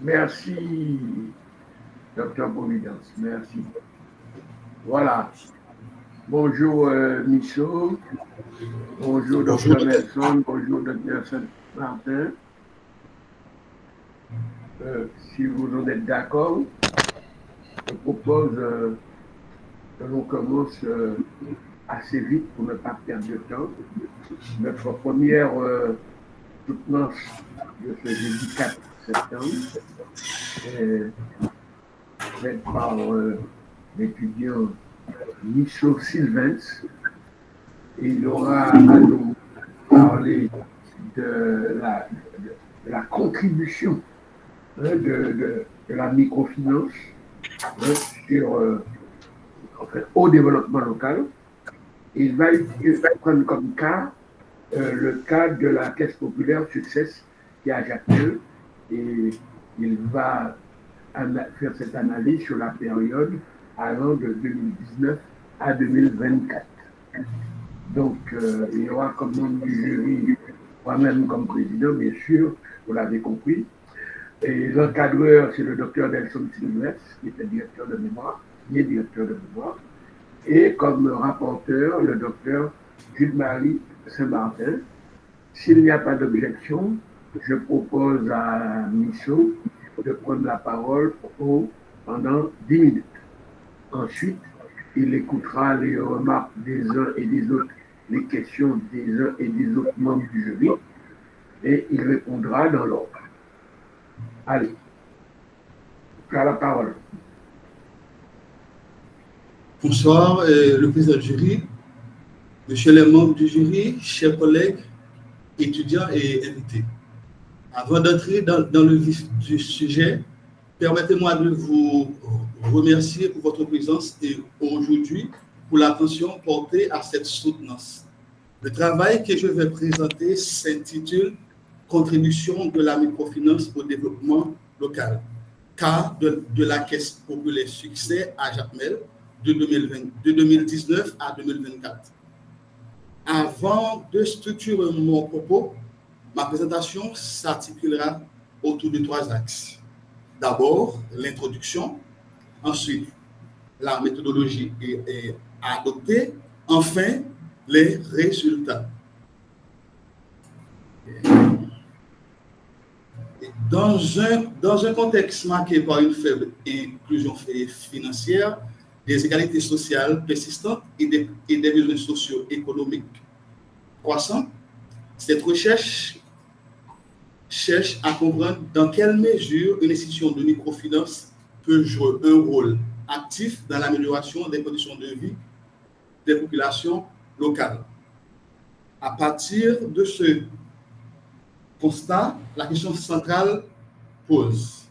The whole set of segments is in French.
Merci, Docteur Providence. Merci. Voilà. Bonjour, Michaud. Bonjour, Docteur Nelson. Bonjour, Docteur Saint-Martin. Si vous en êtes d'accord, je propose que l'on commence assez vite pour ne pas perdre de temps. Notre première soutenance de ce jeudi 4 septembre est faite par l'étudiant Michaud Sylvens. Et il aura à nous parler de la contribution de la microfinance au développement local. Il va prendre comme cas le cas de la Caisse populaire Success qui est à Jacmel, et il va faire cette analyse sur la période allant de 2019 à 2024. Donc, il y aura comme membre du jury, moi-même comme président, bien sûr, vous l'avez compris. Et l'encadreur, c'est le docteur Nelson Sylvestre, qui était directeur de mémoire, qui est directeur de mémoire. Et comme rapporteur, le docteur Jules-Marie Saint-Martin. S'il n'y a pas d'objection, je propose à Michaud de prendre la parole pendant 10 minutes. Ensuite, il écoutera les remarques des uns et des autres, les questions des uns et des autres membres du jury, et il répondra dans l'ordre. Allez, tu as la parole. Bonsoir, le président du jury, messieurs les membres du jury, chers collègues, étudiants et invités. Avant d'entrer dans le vif du sujet, permettez-moi de vous remercier pour votre présence et aujourd'hui pour l'attention portée à cette soutenance. Le travail que je vais présenter s'intitule « Contribution de la microfinance au développement local », cas de la Caisse populaire Succès à Jacmel de 2019 à 2024. Avant de structurer mon propos, ma présentation s'articulera autour de 3 axes. D'abord, l'introduction, ensuite, la méthodologie à adopter, enfin, les résultats. Dans un contexte marqué par une faible inclusion financière, des inégalités sociales persistantes et des besoins socio-économiques croissants, cette recherche cherche à comprendre dans quelle mesure une institution de microfinance peut jouer un rôle actif dans l'amélioration des conditions de vie des populations locales. À partir de ce constat, la question centrale pose: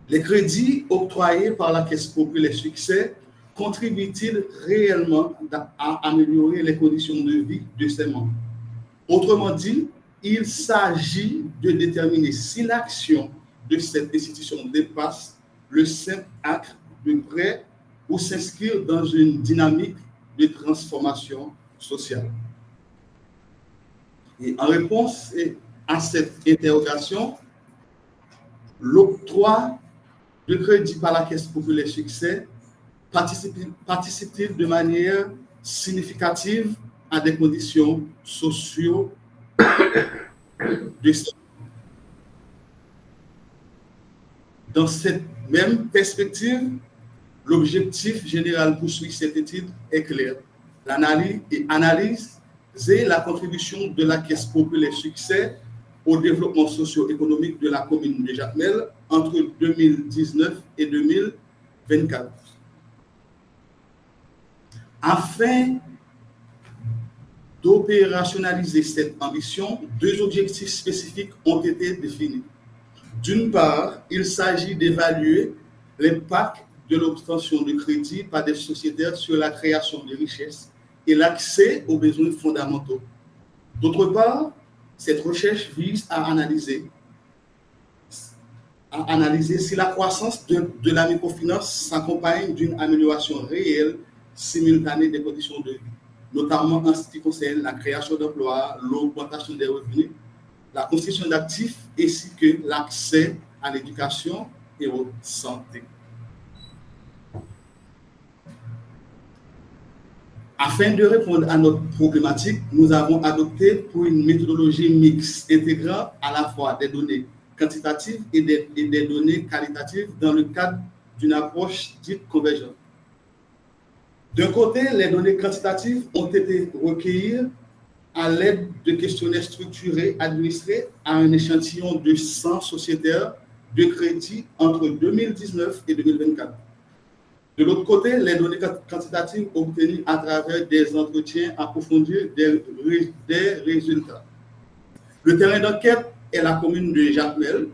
les crédits octroyés par la Caisse populaire Succès contribuent-ils réellement à améliorer les conditions de vie de ses membres? Autrement dit, il s'agit de déterminer si l'action de cette institution dépasse le simple acte de prêt ou s'inscrire dans une dynamique de transformation sociale. Et en réponse à cette interrogation, l'octroi de crédit par la Caisse populaire Succès participe-t-il de manière significative à des conditions sociaux de santé? Dans cette même perspective, l'objectif général poursuivi cette étude est clair: analyser la contribution de la Caisse populaire Succès au développement socio-économique de la commune de Jacmel entre 2019 et 2024. Afin d'opérationnaliser cette ambition, 2 objectifs spécifiques ont été définis. D'une part, il s'agit d'évaluer l'impact de l'obtention de crédit par des sociétaires sur la création de richesses et l'accès aux besoins fondamentaux. D'autre part, cette recherche vise à analyser si la croissance de la microfinance s'accompagne d'une amélioration réelle simultanée des conditions de vie, notamment en ce qui concerne la création d'emplois, l'augmentation des revenus, la constitution d'actifs ainsi que l'accès à l'éducation et aux santé. Afin de répondre à notre problématique, nous avons adopté pour une méthodologie mixte intégrant à la fois des données quantitatives et des données qualitatives dans le cadre d'une approche dite convergente. D'un côté, les données quantitatives ont été recueillies à l'aide de questionnaires structurés administrés à un échantillon de 100 sociétaires de crédit entre 2019 et 2024. De l'autre côté, les données quantitatives obtenues à travers des entretiens approfondis des résultats. Le terrain d'enquête est la commune de Jacmel.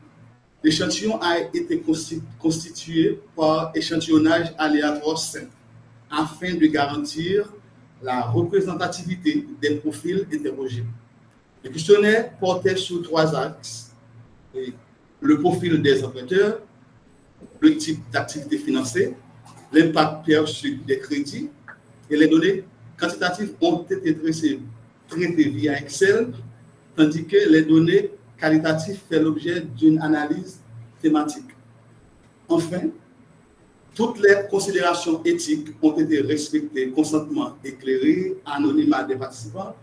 L'échantillon a été constitué par échantillonnage aléatoire simple afin de garantir la représentativité des profils interrogés. Le questionnaire portait sur 3 axes: le profil des emprunteurs, le type d'activité financée, l'impact perçu des crédits, et les données quantitatives ont été traitées via Excel, tandis que les données qualitatives font l'objet d'une analyse thématique. Enfin, toutes les considérations éthiques ont été respectées: consentement éclairé, anonymat des participants,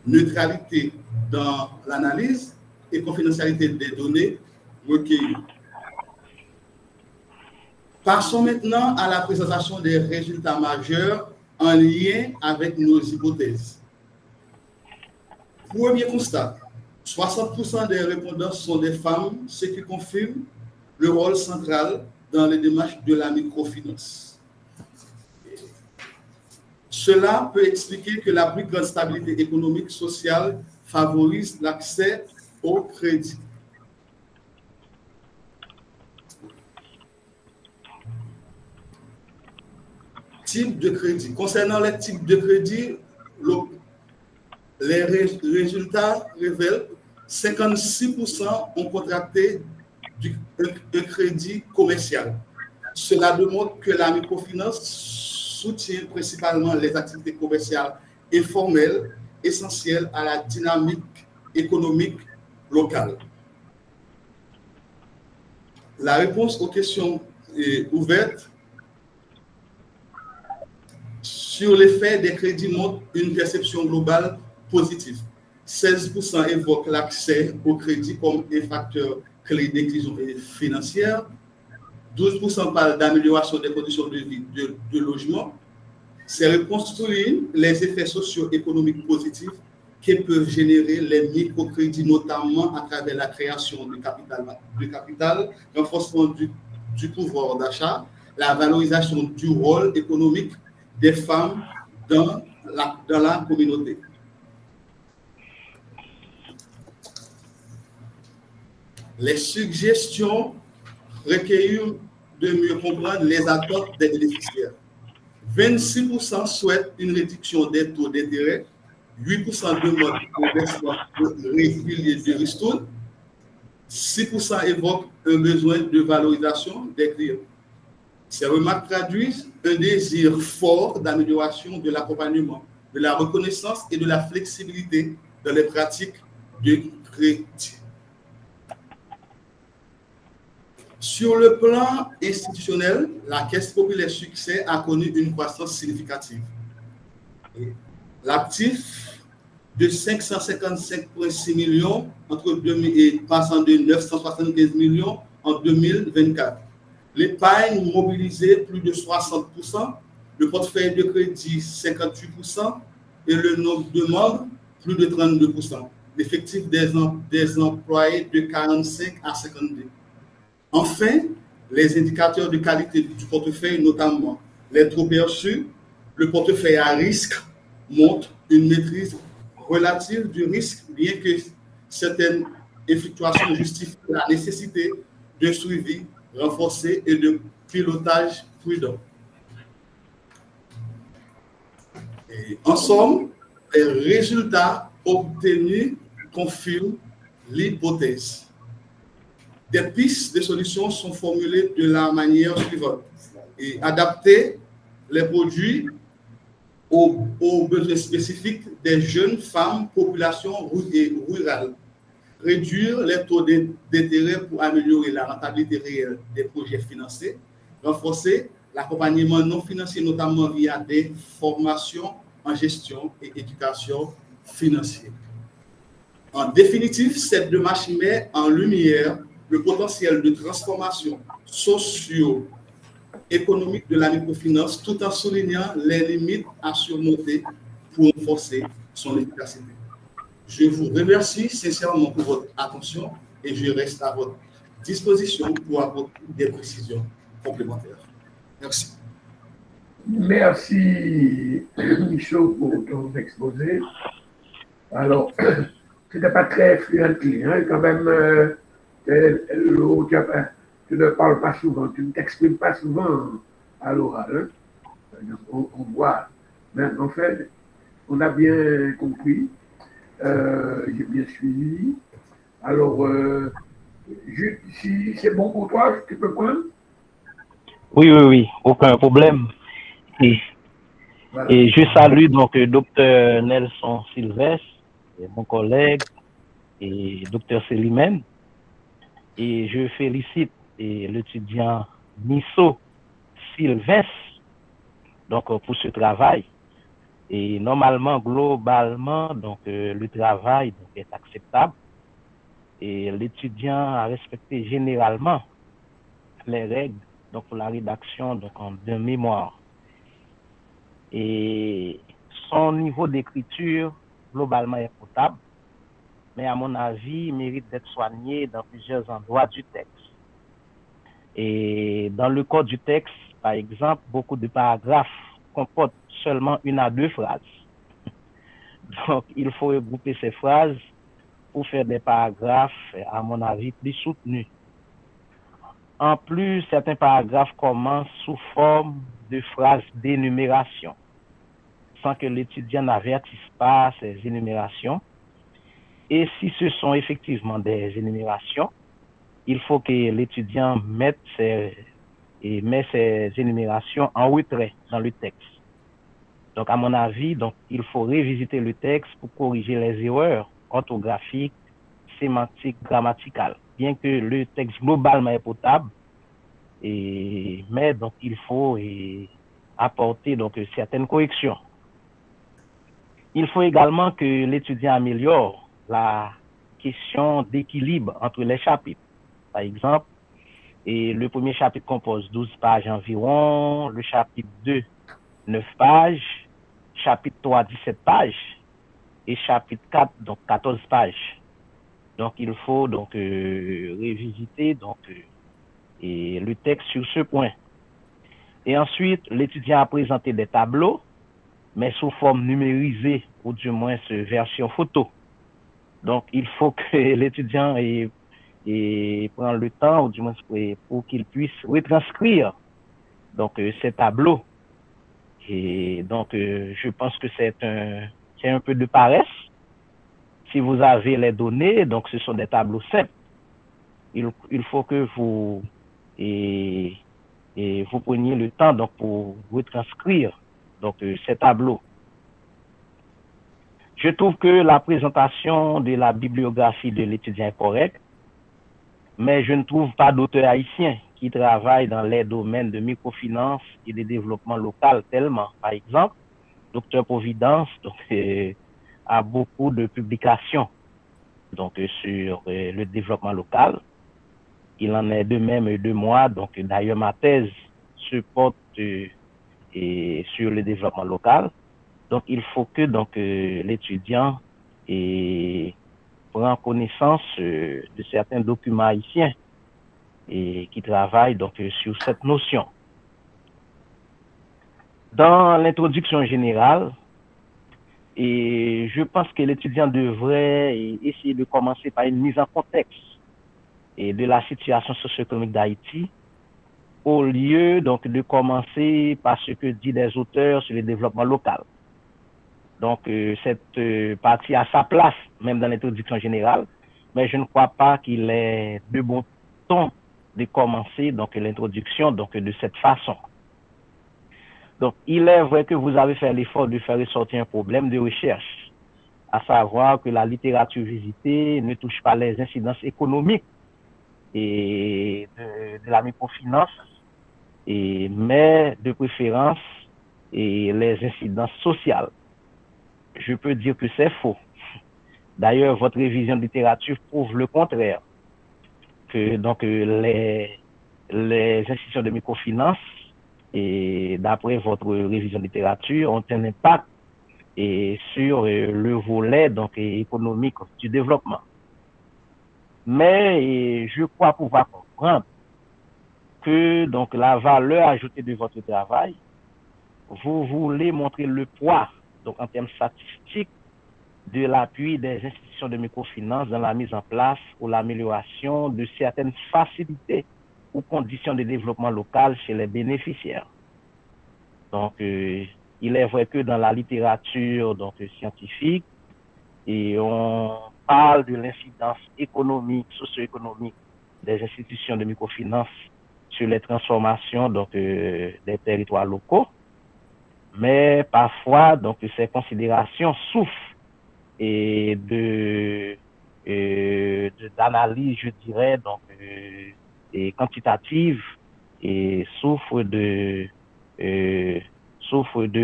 neutralité dans l'analyse et confidentialité des données recueillies. Passons maintenant à la présentation des résultats majeurs en lien avec nos hypothèses. Premier constat, 60% des répondants sont des femmes, ce qui confirme le rôle central dans les démarches de la microfinance. Cela peut expliquer que la plus grande stabilité économique et sociale favorise l'accès au crédit. Type de crédit. Concernant les types de crédit, les résultats révèlent que 56% ont contracté un crédit commercial. Cela démontre que la microfinance soutient principalement les activités commerciales informelles essentielles à la dynamique économique locale. La réponse aux questions ouvertes sur l'effet des crédits montre une perception globale positive. 16% évoquent l'accès au crédit comme un facteur clé d'inclusion financière. 12% parlent d'amélioration des conditions de vie, de logement. Ces réponses soulignent les effets socio-économiques positifs que peuvent générer les microcrédits, notamment à travers la création du capital, renforcement du pouvoir d'achat, la valorisation du rôle économique des femmes dans la communauté. Les suggestions recueillies de mieux comprendre les attentes des bénéficiaires. 26% souhaitent une réduction des taux d'intérêt, 8% demandent un versement régulier de ristourne, 6% évoquent un besoin de valorisation des clients. Ces remarques traduisent un désir fort d'amélioration de l'accompagnement, de la reconnaissance et de la flexibilité dans les pratiques de crédit. Sur le plan institutionnel, la Caisse populaire Succès a connu une croissance significative. L'actif de 555,6 millions passant de 975 millions en 2024. L'épargne mobilisée plus de 60%, le portefeuille de crédit 58% et le nombre de membres plus de 32%. L'effectif des employés de 45 à 52. Enfin, les indicateurs de qualité du portefeuille, notamment les taux perçus, le portefeuille à risque, montrent une maîtrise relative du risque, bien que certaines fluctuations justifient la nécessité d'un suivi renforcé et de pilotage prudent. En somme, les résultats obtenus confirment l'hypothèse. Des pistes de solutions sont formulées de la manière suivante: et adapter les produits aux besoins spécifiques des jeunes femmes, populations rurales. réduire les taux d'intérêt pour améliorer la rentabilité réelle des projets financés, renforcer l'accompagnement non financier, notamment via des formations en gestion et éducation financière. En définitive, cette démarche met en lumière le potentiel de transformation socio-économique de la microfinance tout en soulignant les limites à surmonter pour renforcer son efficacité. Je vous remercie sincèrement pour votre attention et je reste à votre disposition pour apporter des précisions complémentaires. Merci. Merci, Michaud, pour ton exposé. Alors, c'était pas très fluent, hein, quand même. Tu ne parles pas souvent, tu ne t'exprimes pas souvent à l'oral. Hein. On voit. Mais en fait, on a bien compris. J'ai bien suivi. Alors, si c'est bon pour toi, tu peux prendre? Oui, aucun problème. Et je salue donc Dr Nelson Sylvestre, mon collègue, et Dr Célimène. Et je félicite l'étudiant Nisso Sylvestre donc, pour ce travail. Et normalement, globalement, donc, le travail donc, est acceptable. Et l'étudiant a respecté généralement les règles donc, pour la rédaction donc, d'un mémoire. Et son niveau d'écriture, globalement, est potable, mais à mon avis, il mérite d'être soigné dans plusieurs endroits du texte. Et dans le corps du texte, par exemple, beaucoup de paragraphes comportent seulement 1 à 2 phrases. Donc, il faut regrouper ces phrases pour faire des paragraphes, à mon avis, plus soutenus. En plus, certains paragraphes commencent sous forme de phrases d'énumération, sans que l'étudiant n'avertisse pas ces énumérations. Et si ce sont effectivement des énumérations, il faut que l'étudiant mette ces énumérations en retrait dans le texte. Donc, à mon avis, donc, il faut révisiter le texte pour corriger les erreurs orthographiques, sémantiques, grammaticales. Bien que le texte globalement est potable, mais donc, il faut apporter donc, certaines corrections. Il faut également que l'étudiant améliore la question d'équilibre entre les chapitres. Par exemple, le premier chapitre compose 12 pages environ, le chapitre 2, 9 pages, chapitre 3, 17 pages, et chapitre 4, donc 14 pages. Donc, il faut donc révisiter donc, le texte sur ce point. Et ensuite, l'étudiant a présenté des tableaux, mais sous forme numérisée, ou du moins version photo. Donc, il faut que l'étudiant prend le temps, ou du moins pour qu'il puisse retranscrire donc, ces tableaux. Et donc, je pense que c'est un peu de paresse. Si vous avez les données, donc ce sont des tableaux simples. Il faut que vous preniez le temps donc, pour retranscrire donc, ces tableaux. Je trouve que la présentation de la bibliographie de l'étudiant est correcte, mais je ne trouve pas d'auteur haïtien qui travaille dans les domaines de microfinance et de développement local tellement. Par exemple, Dr Providence donc, a beaucoup de publications donc, sur le développement local. Il en est de même de moi. Donc, d'ailleurs, ma thèse se porte sur le développement local. Donc, il faut que l'étudiant prenne connaissance de certains documents haïtiens et qui travaillent donc, sur cette notion. Dans l'introduction générale, je pense que l'étudiant devrait essayer de commencer par une mise en contexte de la situation socio-économique d'Haïti, au lieu donc de commencer par ce que disent les auteurs sur le développement local. Donc, cette partie a sa place, même dans l'introduction générale, mais je ne crois pas qu'il est de bon ton de commencer donc l'introduction donc de cette façon. Donc, il est vrai que vous avez fait l'effort de faire ressortir un problème de recherche à savoir que la visitée ne touche pas les incidences économiques et de la microfinance, mais de préférence les incidences sociales. Je peux dire que c'est faux. D'ailleurs, votre révision de littérature prouve le contraire, que donc les institutions de microfinance, et d'après votre révision de littérature, ont un impact sur le volet donc économique du développement. Mais je crois pouvoir comprendre que donc la valeur ajoutée de votre travail, vous voulez montrer le poids donc en termes statistiques de l'appui des institutions de microfinance dans la mise en place ou l'amélioration de certaines facilités ou conditions de développement local chez les bénéficiaires. Donc, il est vrai que dans la littérature donc, scientifique, et on parle de l'incidence économique, socio-économique des institutions de microfinance sur les transformations donc, des territoires locaux, mais parfois donc, ces considérations souffrent et d'analyse, je dirais, donc et quantitative, et souffre de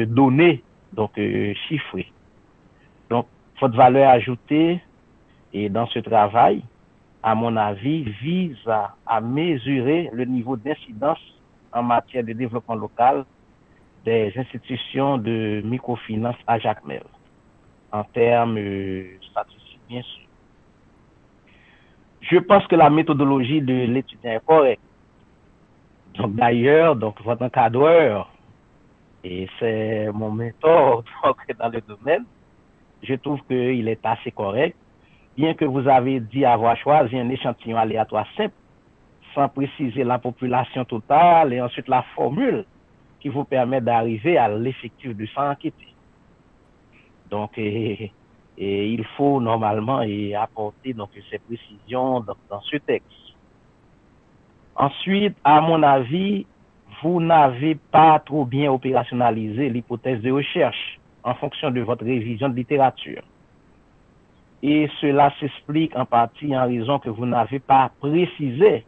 données donc chiffrées. Donc, votre valeur ajoutée et dans ce travail, à mon avis, vise à mesurer le niveau d'incidence en matière de développement local des institutions de microfinance à Jacmel, en termes statistiques, bien sûr. Je pense que la méthodologie de l'étudiant est correcte. Donc, d'ailleurs, donc, votre encadreur, et c'est mon mentor donc, dans le domaine, je trouve qu'il est assez correct, bien que vous avez dit avoir choisi un échantillon aléatoire simple, sans préciser la population totale et ensuite la formule qui vous permet d'arriver à l'effectif de 100 enquêtés. Donc, il faut normalement apporter donc, ces précisions dans ce texte. Ensuite, à mon avis, vous n'avez pas trop bien opérationnalisé l'hypothèse de recherche en fonction de votre révision de littérature. Et cela s'explique en partie en raison que vous n'avez pas précisé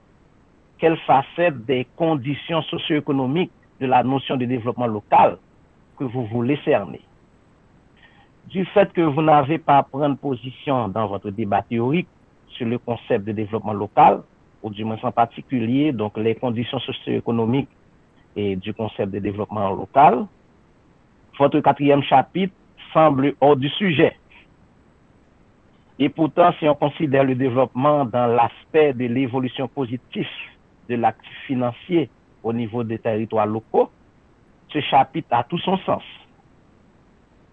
quelle facette des conditions socio-économiques de la notion de développement local que vous voulez cerner. Du fait que vous n'avez pas prendre position dans votre débat théorique sur le concept de développement local, ou du moins en particulier donc les conditions socio-économiques et du concept de développement local, votre 4e chapitre semble hors du sujet. Et pourtant, si on considère le développement dans l'aspect de l'évolution positive de l'actif financier au niveau des territoires locaux, ce chapitre a tout son sens.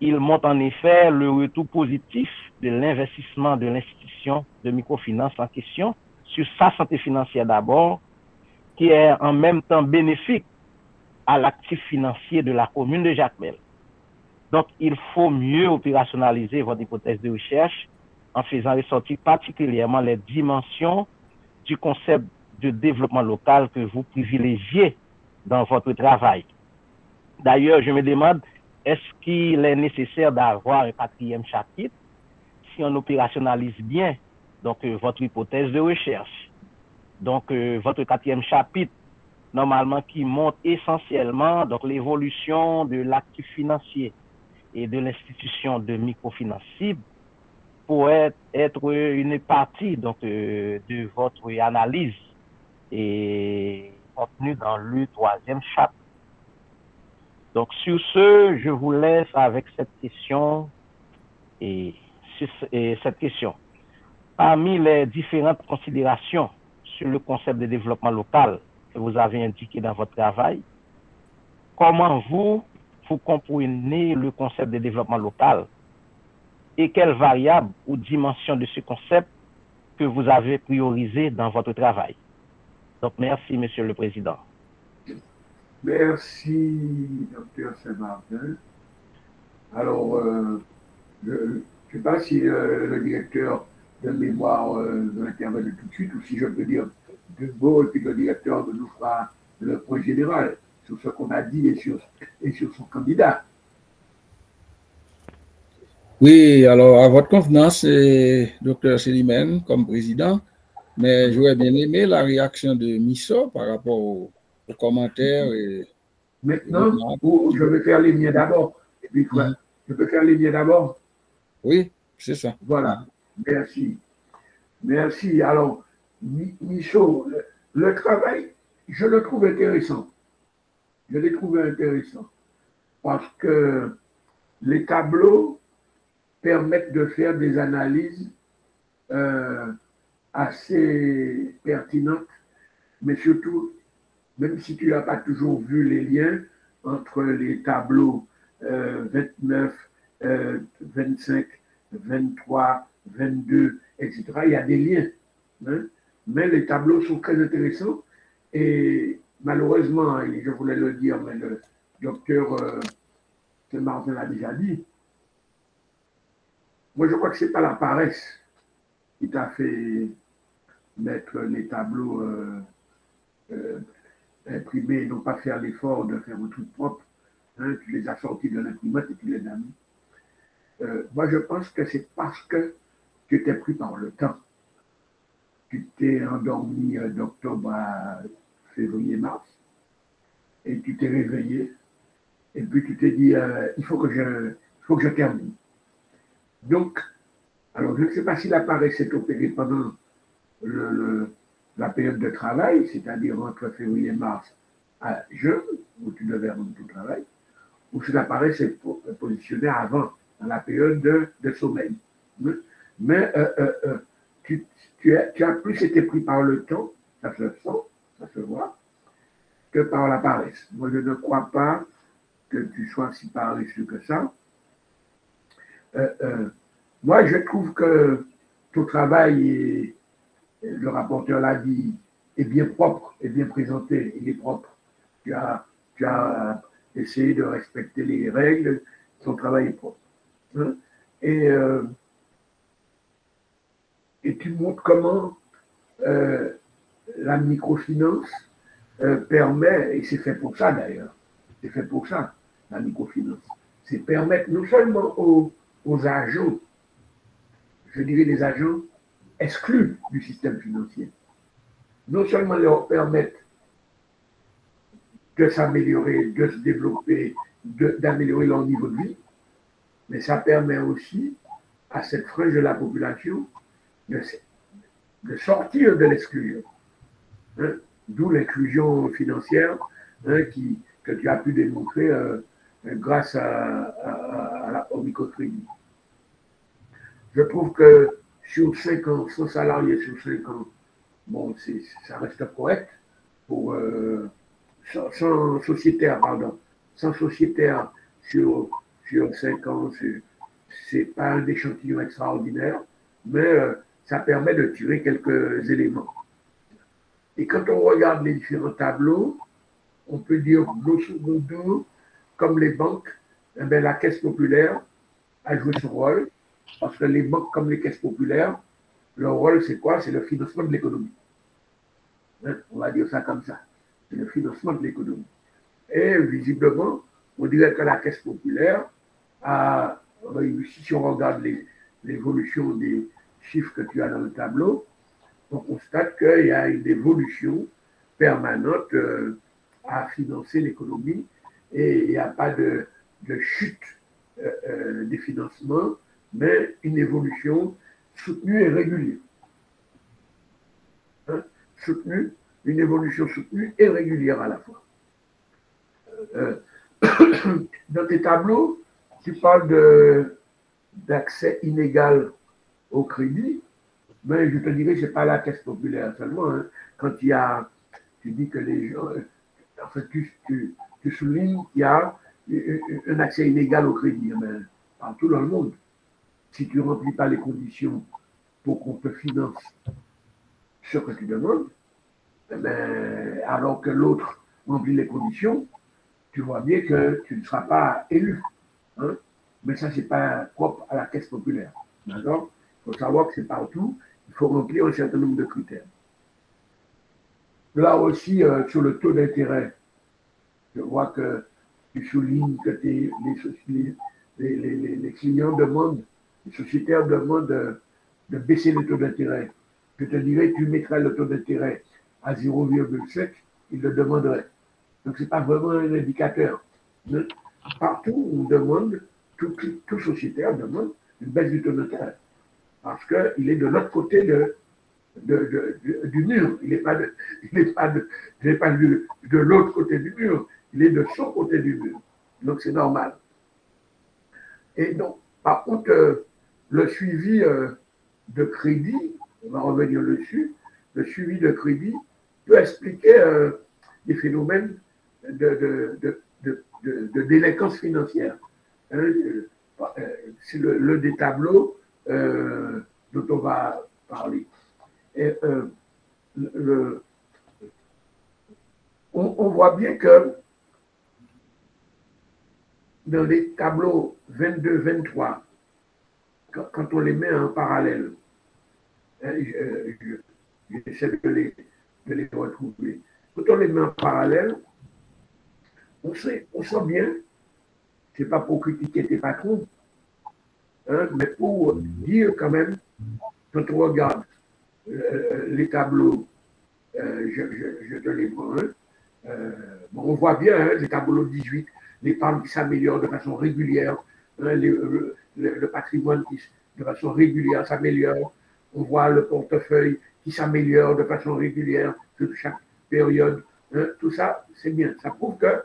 Il montre en effet le retour positif de l'investissement de l'institution de microfinance en question sur sa santé financière d'abord, qui est en même temps bénéfique à l'actif financier de la commune de Jacmel. Donc, il faut mieux opérationnaliser votre hypothèse de recherche en faisant ressortir particulièrement les dimensions du concept de développement local que vous privilégiez dans votre travail. D'ailleurs, je me demande, est-ce qu'il est nécessaire d'avoir un 4e chapitre si on opérationnalise bien donc, votre hypothèse de recherche? Donc, votre 4e chapitre, normalement, qui montre essentiellement donc l'évolution de l'actif financier et de l'institution de microfinance cible, pourrait être une partie donc, de votre analyse et contenue dans le 3e chapitre. Donc, sur ce, je vous laisse avec cette question cette question. Parmi les différentes considérations sur le concept de développement local que vous avez indiqué dans votre travail, comment vous comprenez le concept de développement local et quelles variables ou dimensions de ce concept que vous avez priorisé dans votre travail? Donc, merci, Monsieur le Président. Merci, Dr. Saint-Martin. Alors, je ne sais pas si le directeur de mémoire veut intervenir tout de suite, ou si je peux dire deux mots, et puis le directeur nous fera le point général sur ce qu'on a dit et sur son candidat. Oui, alors à votre convenance, Dr. Selimène comme président, mais j'aurais bien aimé la réaction de Misso par rapport aux commentaires et Maintenant, je vais faire les miens d'abord. Et puis, je peux faire les miens d'abord. Oui, c'est ça. Voilà. Merci. Merci. Alors, Michaud, le travail, je le trouve intéressant. Je l'ai trouvé intéressant parce que les tableaux permettent de faire des analyses assez pertinentes, mais surtout, même si tu n'as pas toujours vu les liens entre les tableaux 29, 25, 23, 22, etc., il y a des liens. Hein? Mais les tableaux sont très intéressants et malheureusement, et je voulais le dire, mais le docteur Martin l'a déjà dit, moi je crois que ce n'est pas la paresse qui t'a fait mettre les tableaux imprimés et non pas faire l'effort de faire un truc propre. Hein, tu les as sortis de l'imprimante et tu les as mis. Moi je pense que c'est parce que tu étais pris par le temps. Tu t'es endormi d'octobre à février-mars et tu t'es réveillé et puis tu t'es dit il faut que je termine. Donc, alors je ne sais pas si la paresse s'est opérée pendant la période de travail, c'est-à-dire entre février et mars à juin, où tu devais rendre ton travail, ou si la paresse s'est positionnée avant, dans la période de sommeil. Mais tu as plus été pris par le temps, ça se sent, ça se voit, que par la paresse. Moi, je ne crois pas que tu sois si paresseux que ça. Moi, je trouve que ton travail, est, le rapporteur l'a dit, est bien propre, est bien présenté, il est propre. Tu as essayé de respecter les règles, ton travail est propre. Hein? Et tu montres comment la microfinance permet, et c'est fait pour ça d'ailleurs, c'est fait pour ça, la microfinance, c'est permettre non seulement aux agents, je dirais les agents exclus du système financier, non seulement leur permettre de s'améliorer, de se développer, d'améliorer leur niveau de vie, mais ça permet aussi à cette frange de la population de sortir de l'exclusion. Hein? D'où l'inclusion financière hein, que tu as pu démontrer grâce au microcrédit. Je trouve que sur 5 ans, 100 salariés sur 5 ans, bon, ça reste correct pour 100 sociétaires, pardon, 100 sociétaires sur 5 ans, c'est pas un échantillon extraordinaire, mais ça permet de tirer quelques éléments. Et quand on regarde les différents tableaux, on peut dire grosso modo, comme les banques, eh bien, la caisse populaire a joué son rôle, parce que les banques comme les caisses populaires, leur rôle c'est quoi? C'est le financement de l'économie. Hein? On va dire ça comme ça. C'est le financement de l'économie. Et visiblement, on dirait que la caisse populaire a réussi, si on regarde l'évolution des chiffres que tu as dans le tableau, on constate qu'il y a une évolution permanente à financer l'économie et il n'y a pas de chute des financements, mais une évolution soutenue et régulière. Hein? Une évolution soutenue et régulière à la fois. Dans tes tableaux, tu parles d'accès inégal au crédit, mais je te dirais que ce n'est pas la caisse populaire seulement. Hein. Quand tu dis que les gens, en fait, tu soulignes qu'il y a un accès inégal au crédit, mais partout dans le monde. Si tu ne remplis pas les conditions pour qu'on te finance ce que tu demandes, eh bien, alors que l'autre remplit les conditions, tu vois bien que tu ne seras pas élu. Hein? Mais ça, ce n'est pas propre à la caisse populaire. D'accord? Il faut savoir que c'est partout. Il faut remplir un certain nombre de critères. Là aussi, sur le taux d'intérêt, je vois que tu soulignes que les clients demandent les sociétaires demandent de baisser le taux d'intérêt. Je te dirais, tu mettrais le taux d'intérêt à 0,5, ils le demanderaient. Donc, ce n'est pas vraiment un indicateur. Partout, on demande, tout sociétaire demande une baisse du taux d'intérêt. Parce qu'il est de l'autre côté du mur. Il n'est pas de l'autre côté du mur. Il est de son côté du mur. Donc, c'est normal. Et donc, par contre, le suivi de crédit, on va revenir dessus, le suivi de crédit peut expliquer des phénomènes de délinquance financière. C'est le des tableaux dont on va parler. Et, on voit bien que dans les tableaux 22-23, quand on les met en parallèle, j'essaie de les retrouver. Quand on les met en parallèle, on sent bien, c'est pas pour critiquer tes patrons, hein, mais pour dire quand même, quand on regarde les tableaux, je te les prends, bon, on voit bien hein, les tableaux 18, l'épargne qui s'améliore de façon régulière, hein, le patrimoine qui de façon régulière s'améliore, on voit le portefeuille qui s'améliore de façon régulière sur chaque période, hein, tout ça c'est bien, ça prouve que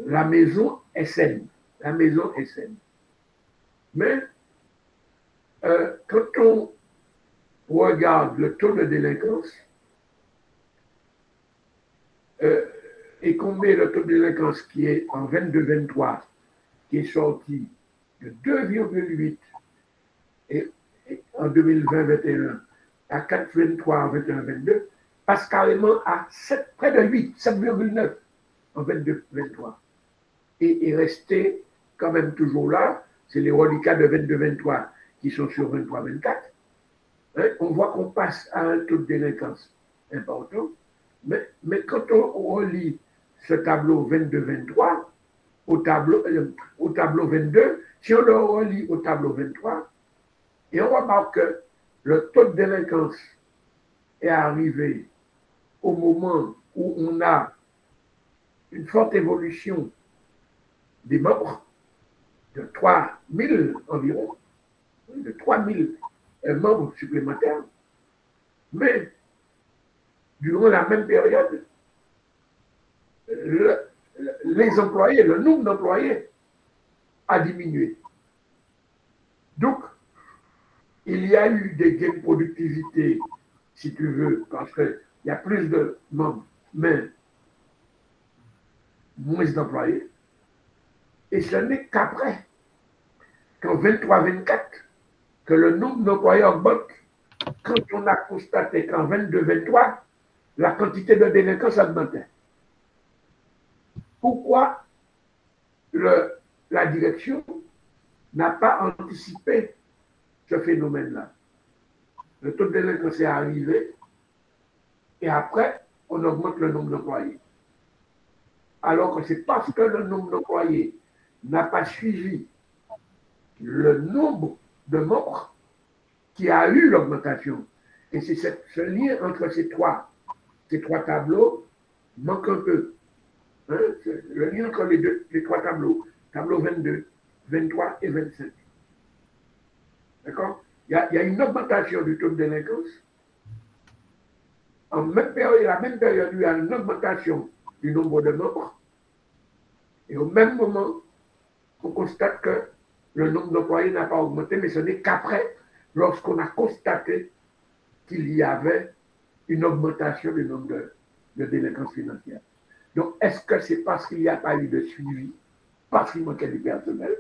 la maison est saine, la maison est saine. Mais quand on regarde le taux de délinquance et qu'on met le taux de délinquance qui est en 22-23, qui est sorti de 2,8 et en 2020-21 à 4,23 en 21-22, passe carrément à 7, près de 8, 7,9 en 22-23. Et est resté quand même toujours là, c'est les reliquats de 22-23 qui sont sur 23-24. Hein, on voit qu'on passe à un taux de délinquance important, mais quand on relie ce tableau 22-23 au tableau 22, si on le relie au tableau 23, et on remarque que le taux de délinquance est arrivé au moment où on a une forte évolution des membres, de 3000 environ, de 3000 membres supplémentaires, mais durant la même période, les employés, le nombre d'employés a diminué. Donc, il y a eu des gains de productivité, si tu veux, parce qu'il y a plus de membres, mais moins d'employés. Et ce n'est qu'après, qu'en 23-24, que le nombre d'employés augmente, quand on a constaté qu'en 22-23, la quantité de délinquance augmentait. Pourquoi la direction n'a pas anticipé ce phénomène-là? Le taux de délinquance est arrivé et après, on augmente le nombre d'employés. Alors que c'est parce que le nombre d'employés n'a pas suivi le nombre de membres qui a eu l'augmentation. Et c'est ce lien entre ces trois tableaux manque un peu. Hein? Le lien entre les trois tableaux, tableau 22, 23 et 25. D'accord? Il y a une augmentation du taux de délinquance. En même période, la même période, il y a une augmentation du nombre de membres. Et au même moment, on constate que le nombre d'employés n'a pas augmenté, mais ce n'est qu'après, lorsqu'on a constaté qu'il y avait une augmentation du nombre de délinquances financières. Donc, est-ce que c'est parce qu'il n'y a pas eu de suivi, parce qu'il manquait du personnel,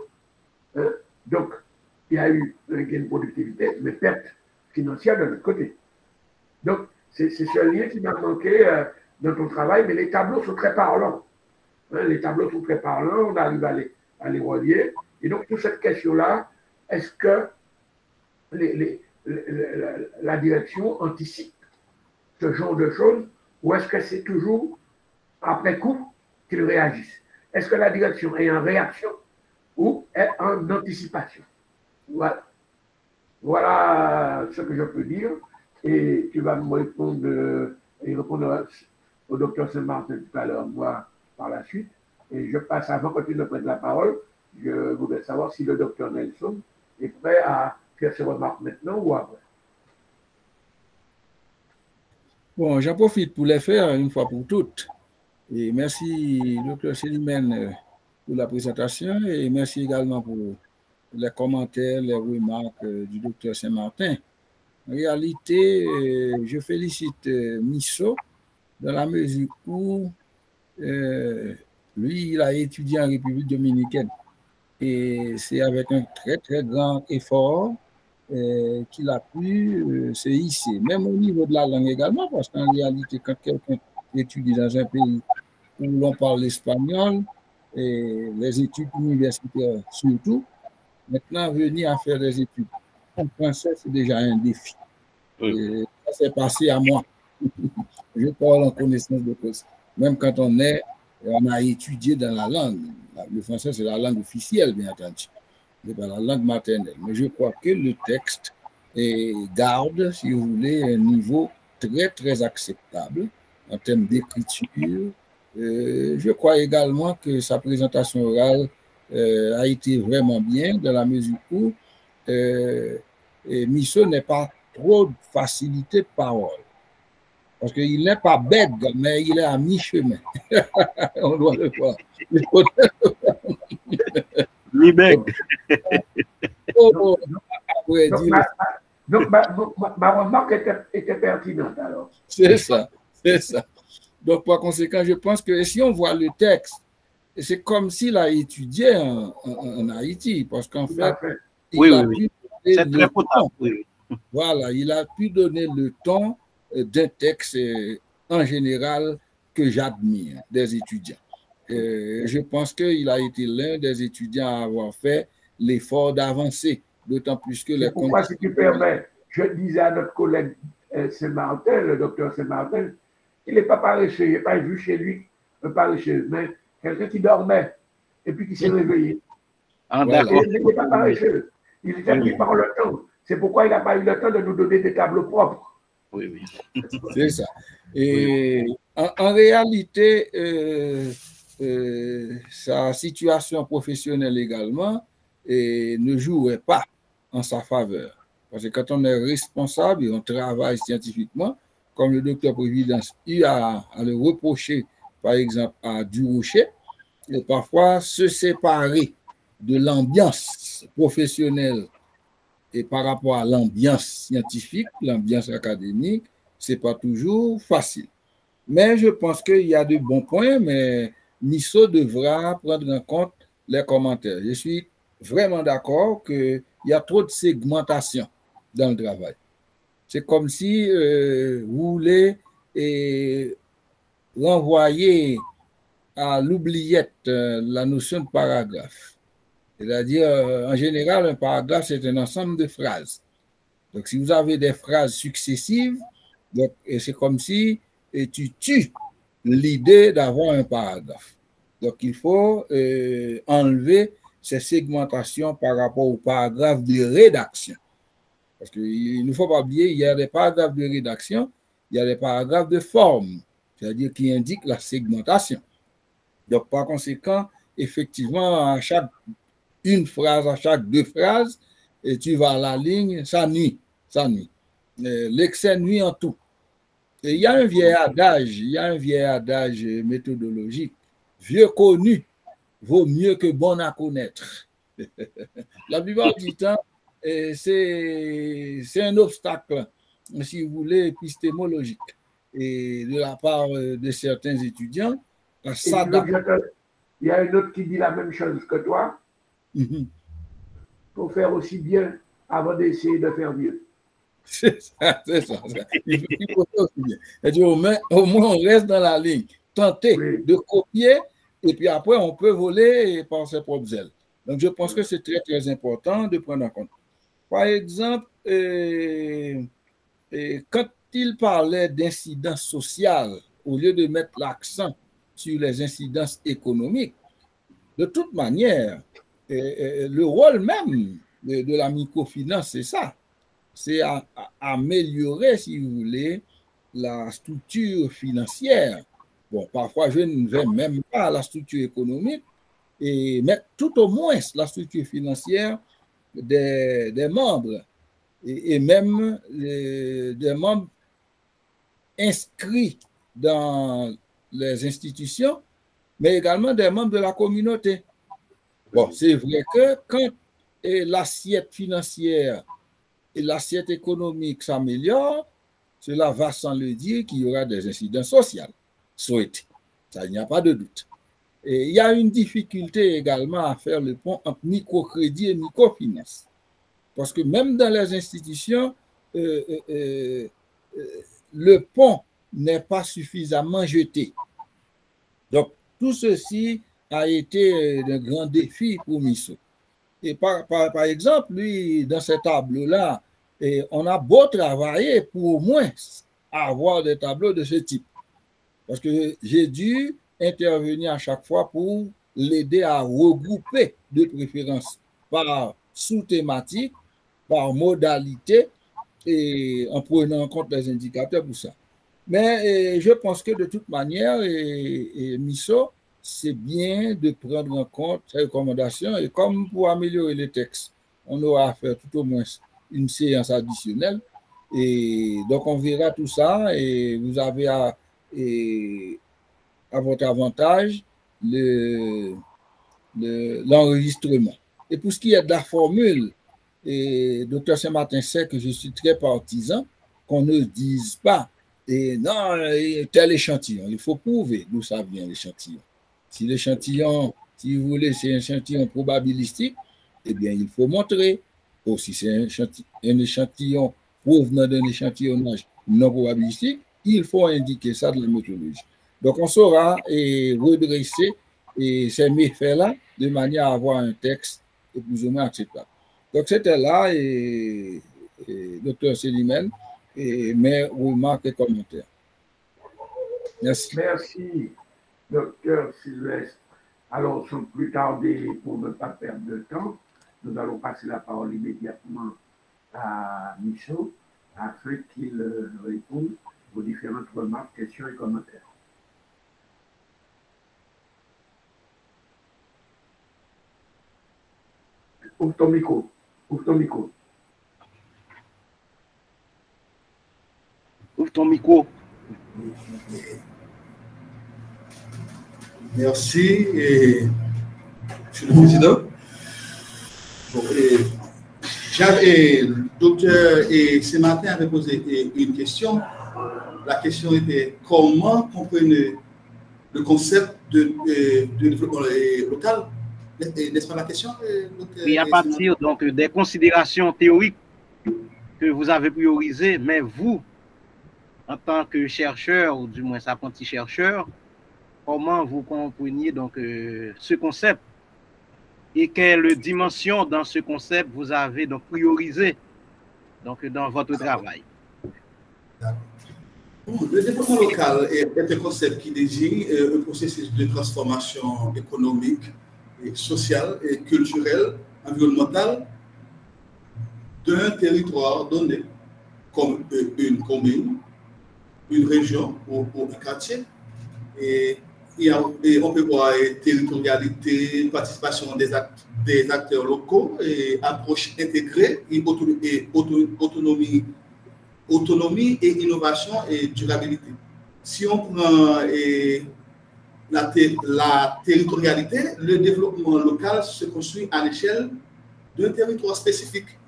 hein? Donc, il y a eu un gain de productivité, mais perte financière de l'autre côté. Donc, c'est ce lien qui m'a manqué dans ton travail, mais les tableaux sont très parlants. Hein? Les tableaux sont très parlants, on arrive à les relier. Et donc, toute cette question-là, est-ce que la direction anticipe ce genre de choses ou est-ce que c'est toujours après coup qu'ils réagissent? Est-ce que la direction est en réaction ou est en anticipation. Voilà. Voilà ce que je peux dire. Et tu vas me répondre, et répondre au docteur Saint-Martin tout à l'heure, moi, par la suite. Et je passe, avant que tu ne prennes la parole, je voudrais savoir si le docteur Nelson est prêt à faire ses remarques maintenant ou après. Bon, j'en profite pour les faire une fois pour toutes. Et merci, docteur Célimène, pour la présentation et merci également pour les commentaires, les remarques du docteur Saint-Martin. En réalité, je félicite Misso dans la mesure où lui, il a étudié en République dominicaine. Et c'est avec un très, très grand effort qu'il a pu se hisser, même au niveau de la langue également, parce qu'en réalité, quand quelqu'un étudie dans un pays où l'on parle l'espagnol, et les études universitaires surtout, maintenant, venir à faire des études en français, c'est déjà un défi. Oui. Ça s'est passé à moi. Je parle en connaissance de cause. Même quand on a étudié dans la langue. Le français, c'est la langue officielle, bien entendu. C'est pas la langue maternelle. Mais je crois que le texte garde, si vous voulez, un niveau très, très acceptable en termes d'écriture. Je crois également que sa présentation orale a été vraiment bien dans la mesure où Misso n'est pas trop facilité de parole. Parce qu'il n'est pas bête, mais il est à mi-chemin. On doit le voir. Mi-bègue. Donc, ma remarque était pertinente alors. C'est ça, c'est ça. Donc, par conséquent, je pense que si on voit le texte, c'est comme s'il a étudié en Haïti, parce qu'en fait, il a pu donner le ton. Voilà, il a pu donner le ton d'un texte en général que j'admire des étudiants. Je pense qu'il a été l'un des étudiants à avoir fait l'effort d'avancer, d'autant plus que les conditions... Pourquoi, si tu permets, je disais à notre collègue Saint-Martin, le docteur Saint-Martin, il n'est pas paresseux, il n'est pas vu chez lui un paresseux, mais quelqu'un qui dormait et puis qui s'est réveillé. Ah, voilà. Il n'était pas paresseux, il était pris par le temps. C'est pourquoi il n'a pas eu le temps de nous donner des tableaux propres. Oui, oui. C'est ça. Et en réalité, sa situation professionnelle également ne jouerait pas en sa faveur. Parce que quand on est responsable et on travaille scientifiquement, comme le docteur Providence eu à le reprocher, par exemple, à Durocher, et parfois se séparer de l'ambiance professionnelle et par rapport à l'ambiance scientifique, l'ambiance académique, ce n'est pas toujours facile. Mais je pense qu'il y a de bons points, mais Misso devra prendre en compte les commentaires. Je suis vraiment d'accord qu'il y a trop de segmentation dans le travail. C'est comme si vous voulez renvoyer à l'oubliette la notion de paragraphe. C'est-à-dire, en général, un paragraphe, c'est un ensemble de phrases. Donc, si vous avez des phrases successives, c'est comme si tu tues l'idée d'avoir un paragraphe. Donc, il faut enlever ces segmentations par rapport aux paragraphes de rédaction. Parce qu'il ne faut pas oublier, il y a des paragraphes de rédaction, il y a des paragraphes de forme, c'est-à-dire qui indiquent la segmentation. Donc, par conséquent, effectivement, à chaque une phrase, à chaque deux phrases, et tu vas à la ligne, ça nuit. L'excès nuit en tout. Et il y a un vieil adage méthodologique. Vieux connu vaut mieux que bon à connaître. La plupart du temps, c'est un obstacle, si vous voulez, épistémologique. Et de la part de certains étudiants, ça il y a un autre qui dit la même chose que toi. Il faut faire aussi bien avant d'essayer de faire mieux. C'est ça. Il faut faire aussi bien. Et au moins, on reste dans la ligne. Tenter de copier et puis après, on peut voler par ses propres ailes. Donc, je pense que c'est très, très important de prendre en compte. Par exemple, quand il parlait d'incidence sociale, au lieu de mettre l'accent sur les incidences économiques, de toute manière, le rôle même de la microfinance, c'est ça. C'est améliorer, si vous voulez, la structure financière. Bon, parfois, je ne vais même pas à la structure économique, mais tout au moins la structure financière des membres et même des membres inscrits dans les institutions, mais également des membres de la communauté. Bon, c'est vrai que quand l'assiette financière et l'assiette économique s'améliore, cela va sans le dire qu'il y aura des incidences sociales souhaitées. Ça, il n'y a pas de doute. Et il y a une difficulté également à faire le pont entre microcrédit et microfinance. Parce que même dans les institutions, le pont n'est pas suffisamment jeté. Donc, tout ceci a été un grand défi pour Misso. Et par exemple, lui, dans ce tableau-là, on a beau travailler pour au moins avoir des tableaux de ce type. Parce que j'ai dû intervenir à chaque fois pour l'aider à regrouper de préférence par sous-thématique, par modalité, et en prenant en compte les indicateurs pour ça. Mais je pense que de toute manière, Misso, c'est bien de prendre en compte ces recommandations. Et comme pour améliorer les textes, on aura à faire tout au moins une séance additionnelle. Et donc, on verra tout ça. Et vous avez à votre avantage l'enregistrement. Et pour ce qui est de la formule, Dr. Saint-Martin sait que je suis très partisan qu'on ne dise pas non, tel échantillon. Il faut prouver d'où ça vient l'échantillon. Si l'échantillon, si vous voulez, c'est un échantillon probabilistique, eh bien, il faut montrer. Ou si c'est un échantillon provenant d'un échantillonnage non probabilistique, il faut indiquer ça dans la méthodologie. Donc, on saura redresser ces méfaits-là de manière à avoir un texte plus ou moins acceptable. Donc, c'était là, Dr. Célimène, mes remarques et commentaires. Merci. Merci, Dr. Sylvestre. Alors, sans plus tarder, pour ne pas perdre de temps, nous allons passer la parole immédiatement à Misso afin qu'il réponde aux différentes remarques, questions et commentaires. Ouvre ton micro. Ouvre ton micro. Ouvre ton micro. Merci, Monsieur le Président. Bon, docteur ce matin avait posé une question. La question était comment comprendre le concept de développement local. N'est-ce pas la question, docteur? Oui, à partir donc des considérations théoriques que vous avez priorisées, mais vous, en tant que chercheur, ou du moins apprenti chercheur, comment vous compreniez donc ce concept et quelle dimension dans ce concept vous avez donc priorisé donc dans votre travail? Le développement local est un concept qui désigne un processus de transformation économique, et sociale, et culturelle, environnementale d'un territoire donné, comme une commune, une région ou un quartier. Et on peut voir territorialité, participation des acteurs locaux, et approche intégrée, et autonomie et innovation et durabilité. Si on prend la territorialité, le développement local se construit à l'échelle d'un territoire spécifique.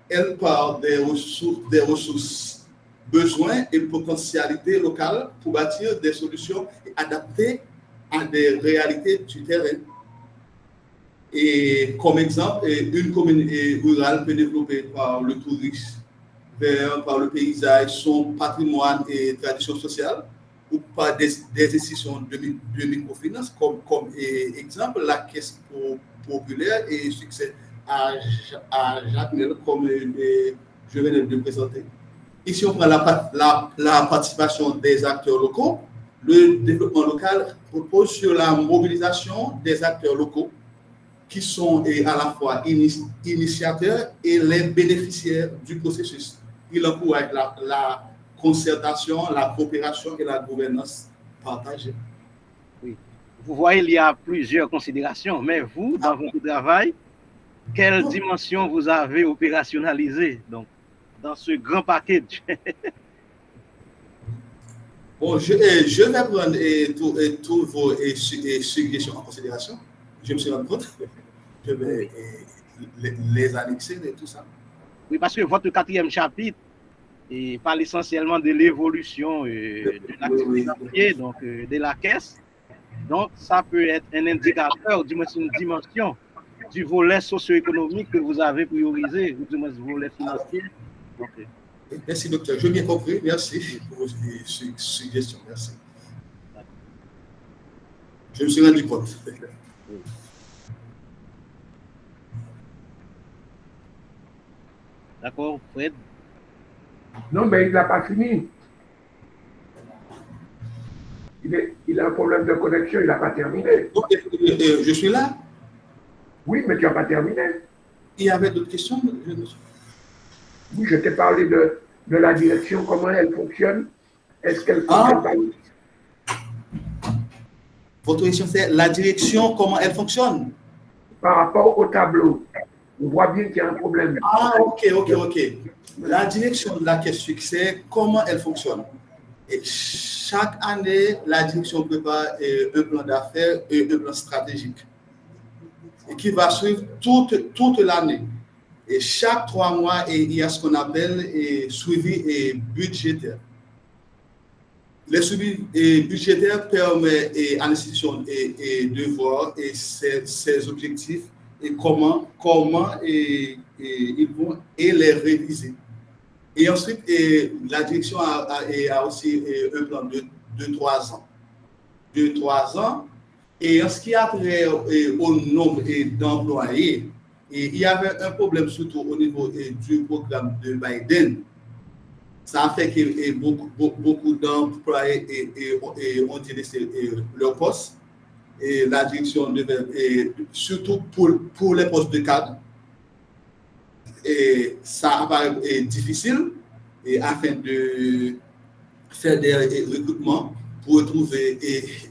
Elle part des ressources, besoins et potentialités locales pour bâtir des solutions adaptées à des réalités du terrain. Et comme exemple, une commune rurale peut développer par le tourisme, par le paysage, son patrimoine et tradition sociale, ou par des institutions de microfinance, comme exemple la Caisse populaire et succès à Jacques Mel, comme je viens de le présenter. Ici, on prend la participation des acteurs locaux. Le développement local repose sur la mobilisation des acteurs locaux qui sont à la fois initiateurs et les bénéficiaires du processus. Il encourage la concertation, la coopération et la gouvernance partagée. Oui. Vous voyez, il y a plusieurs considérations, mais vous, dans votre travail, quelle dimension vous avez opérationnalisée donc, dans ce grand package? Bon, je vais prendre tous vos suggestions en considération. Je me suis rendu compte. Je vais les annexer et tout ça. Oui, parce que votre 4e chapitre parle essentiellement de l'évolution de l'actif financier, donc de la caisse. Donc, ça peut être un indicateur, du moins une dimension du volet socio-économique que vous avez priorisé, ou du moins du volet financier. Okay. Merci, docteur. Je bien compris. Merci pour vos suggestions. Merci. Je me suis rendu compte. D'accord, Fred? Non, mais il n'a pas fini. Il a un problème de connexion, il n'a pas terminé. Je suis là. Oui, mais tu n'as pas terminé. Il y avait d'autres questions? Oui, je t'ai parlé de la direction, comment elle fonctionne. Est-ce qu'elle fonctionne pas? Votre question, c'est la direction, comment elle fonctionne? Par rapport au tableau. On voit bien qu'il y a un problème. Ah, ok. La direction de la caisse succès, comment elle fonctionne? Et chaque année, la direction prépare un plan d'affaires et un plan stratégique et qui va suivre toute l'année. Et chaque 3 mois, il y a ce qu'on appelle suivi budgétaire. Le suivi budgétaire permet à l'institution de voir ses objectifs et comment ils vont les réviser. Et ensuite, la direction a aussi un plan de 3 ans. De 3 ans. Et en ce qui a trait au nombre d'employés, il y avait un problème surtout au niveau du programme de Biden. Ça a fait que beaucoup d'employés ont délaissé leur poste. Et la direction devait, surtout pour les postes de cadre, et ça apparaît difficile afin de faire des recrutements pour retrouver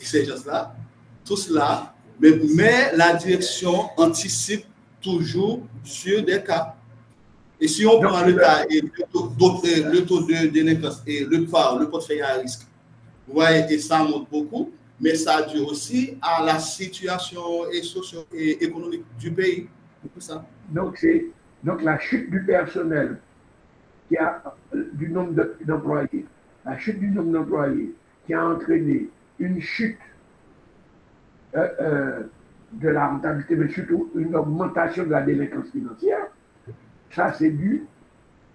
ces gens-là. Tout cela, mais la direction anticipe toujours sur des cas. Et si on prend le cas et le taux de délinquance et le portefeuille à risque, vous voyez, et ça monte beaucoup, mais ça dure aussi à la situation socio-économique du pays. Tout ça. Donc la chute du personnel, du nombre d'employés, la chute du nombre d'employés qui a entraîné une chute de la rentabilité, mais surtout une augmentation de la délinquance financière, ça c'est dû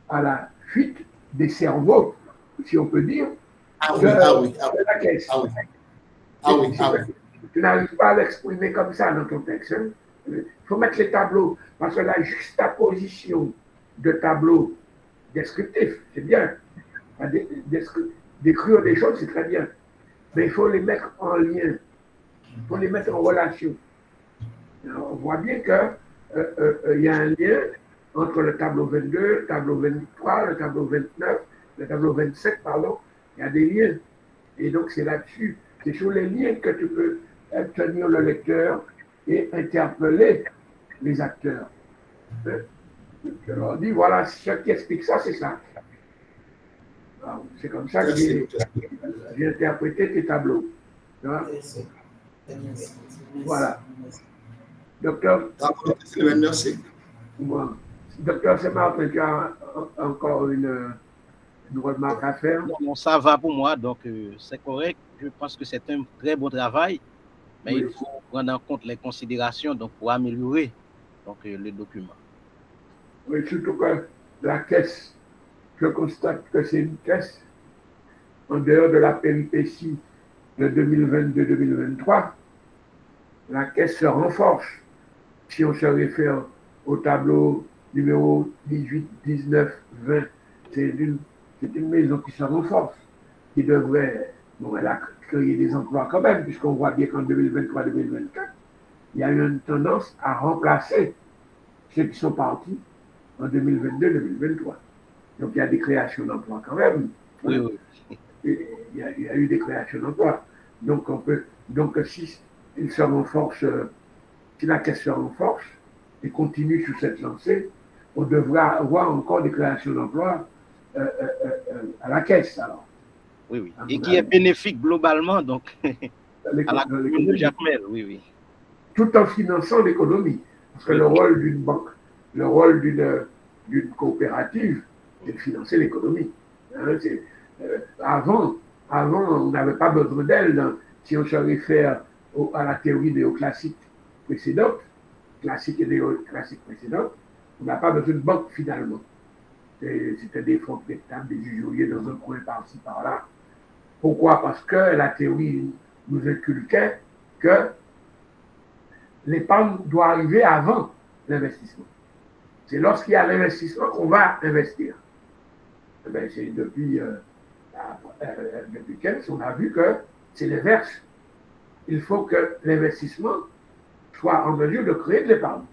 à la fuite des cerveaux, si on peut dire, de la caisse. Tu n'arrives pas à l'exprimer comme ça dans ton texte. Hein? Il faut mettre les tableaux, parce que la juxtaposition de tableaux descriptifs, c'est bien. Décrire des choses, c'est très bien. Mais il faut les mettre en lien. Il faut les mettre en relation. Alors, on voit bien qu'il y a un lien entre le tableau 22, le tableau 23, le tableau 29, le tableau 27, pardon. Il y a des liens. Et donc, c'est là-dessus. C'est sur les liens que tu peux tenir le lecteur et interpeller les acteurs. Je leur dis, voilà, ce qui explique ça, c'est ça. C'est comme ça que j'ai interprété tes tableaux. Voilà. Docteur. Merci. Docteur Saint-Martin, tu as encore une remarque à faire? Non, ça va pour moi, donc c'est correct. Je pense que c'est un très beau travail, mais il faut prendre en compte les considérations donc, pour améliorer donc, le document. Oui, surtout que la caisse, je constate que c'est une caisse, en dehors de la péripétie de 2022-2023, la caisse se renforce. Si on se réfère au tableau numéro 18, 19, 20, c'est une maison qui se renforce, qui devrait, bon, elle a créé des emplois quand même, puisqu'on voit bien qu'en 2023-2024, il y a eu une tendance à remplacer ceux qui sont partis en 2022-2023. Donc, il y a des créations d'emplois quand même. Oui, oui. Il y a eu des créations d'emplois. Donc, si il se renforce, si la caisse se renforce et continue sur cette lancée, on devra avoir encore des créations d'emplois à la caisse. Alors. Oui, oui. Et qui est bénéfique globalement, donc, à la commune de Jacmel, oui, oui. Tout en finançant l'économie. Parce que le rôle d'une banque, le rôle d'une coopérative, c'est de financer l'économie. Hein, avant, on n'avait pas besoin d'elle. Si on se réfère à la théorie néoclassique précédente, classique et néoclassique précédente, on n'a pas besoin de banque finalement. C'était des fonds de tables, des usuriers dans un coin par-ci, par-là. Pourquoi? Parce que la théorie nous inculquait que l'épargne doit arriver avant l'investissement. C'est lorsqu'il y a l'investissement qu'on va investir. Ben, c'est depuis 15, on a vu que c'est l'inverse. Il faut que l'investissement soit en mesure de créer de l'épargne,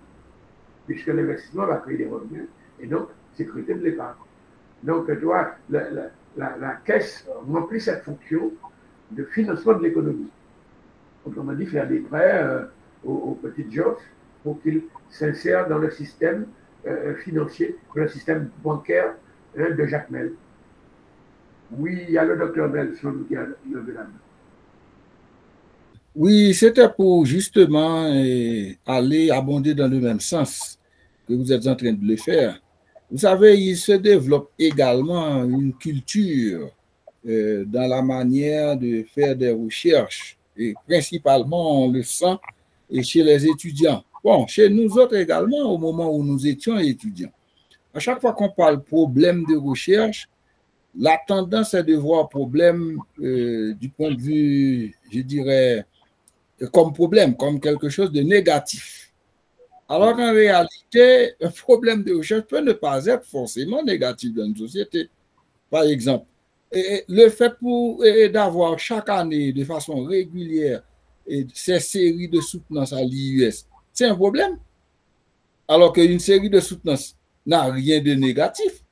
puisque l'investissement va créer des revenus et donc sécurité de l'épargne. Donc, tu vois, la caisse remplit cette fonction de financement de l'économie. Autrement dit, faire des prêts aux petites gens pour qu'ils s'insèrent dans le système financier, dans le système bancaire de Jacmel. Oui, il y a le docteur Nelson qui a levé la main. Oui, c'était pour justement aller abonder dans le même sens que vous êtes en train de le faire. Vous savez, il se développe également une culture dans la manière de faire des recherches, et principalement on le sent chez les étudiants. Bon, chez nous autres également, au moment où nous étions étudiants. À chaque fois qu'on parle problème de recherche, la tendance est de voir problème du point de vue, je dirais, comme problème, comme quelque chose de négatif. Alors qu'en réalité, un problème de recherche peut ne pas être forcément négatif dans une société. Par exemple, le fait d'avoir chaque année, de façon régulière, ces séries de soutenances à l'IUS, c'est un problème. Alors qu'une série de soutenances n'a rien de négatif.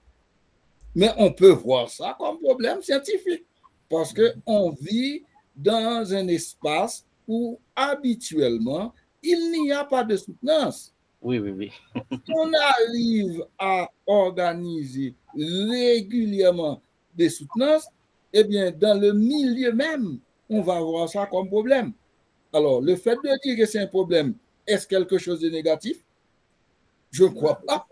Mais on peut voir ça comme problème scientifique. Parce qu'on vit dans un espace où habituellement, il n'y a pas de soutenance. Oui, oui, oui. Si on arrive à organiser régulièrement des soutenances, eh bien, dans le milieu même, on va voir ça comme problème. Alors, le fait de dire que c'est un problème, est-ce quelque chose de négatif? Je ne crois pas.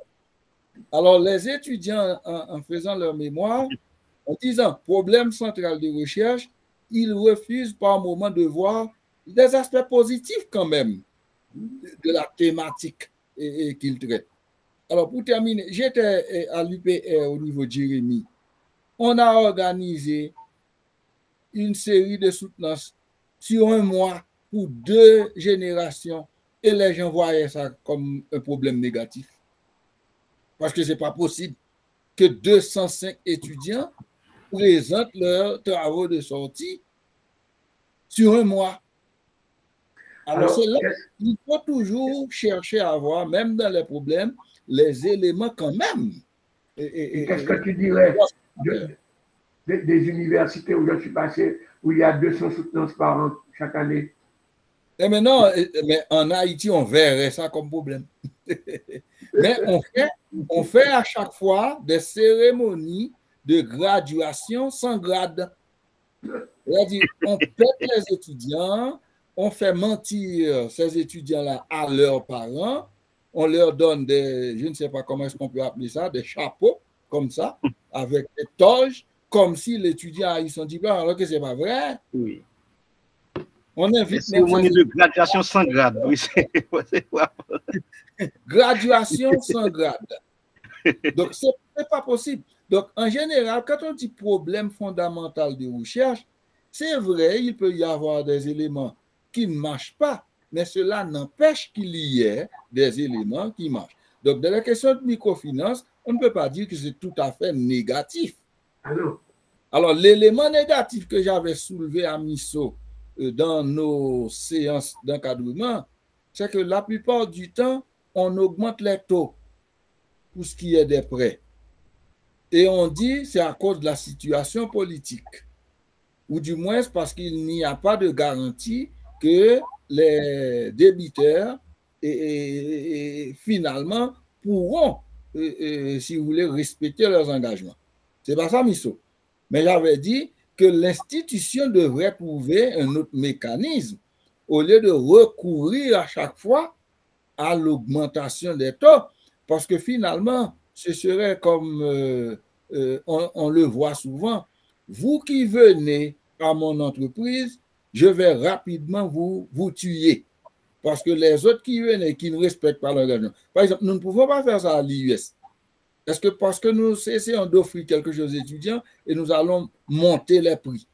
Alors, les étudiants, en faisant leur mémoire, en disant problème central de recherche, ils refusent par moment de voir des aspects positifs quand même de la thématique qu'ils traitent. Alors, pour terminer, j'étais à l'UPR au niveau de Jérémy. On a organisé une série de soutenances sur un mois pour 2 générations et les gens voyaient ça comme un problème négatif. Parce que ce n'est pas possible que 205 étudiants présentent leurs travaux de sortie sur un mois. Alors, c'est là qu'il faut toujours chercher à avoir, même dans les problèmes, les éléments quand même. Qu'est-ce que tu dirais des universités où je suis passé, où il y a 200 soutenances par an chaque année? Et maintenant, mais en Haïti, on verrait ça comme problème. Mais on fait à chaque fois des cérémonies de graduation sans grade. C'est-à-dire, on pète les étudiants, on fait mentir ces étudiants-là à leurs parents, on leur donne des, je ne sais pas comment est-ce qu'on peut appeler ça, des chapeaux, comme ça, avec des toges, comme si l'étudiant a eu son diplôme, alors que ce n'est pas vrai. Oui. On invite. C'est une de graduation sans grade. Oui, graduation sans grade. Donc, ce n'est pas possible. Donc, en général, quand on dit problème fondamental de recherche, c'est vrai, il peut y avoir des éléments qui ne marchent pas, mais cela n'empêche qu'il y ait des éléments qui marchent. Donc, dans la question de microfinance, on ne peut pas dire que c'est tout à fait négatif. Alors, l'élément négatif que j'avais soulevé à MISO dans nos séances d'encadrement, c'est que la plupart du temps, on augmente les taux pour ce qui est des prêts. Et on dit c'est à cause de la situation politique, ou du moins parce qu'il n'y a pas de garantie que les débiteurs et finalement pourront, si vous voulez, respecter leurs engagements. C'est pas ça, Misso. Mais j'avais dit que l'institution devrait trouver un autre mécanisme au lieu de recourir à chaque fois à l'augmentation des taux, parce que finalement, ce serait comme on le voit souvent, vous qui venez à mon entreprise, je vais rapidement vous tuer. Parce que les autres qui viennent et qui ne respectent pas l'engagement. Par exemple, nous ne pouvons pas faire ça à l'IUS. Est-ce que parce que nous essayons d'offrir quelque chose aux étudiants et nous allons monter les prix?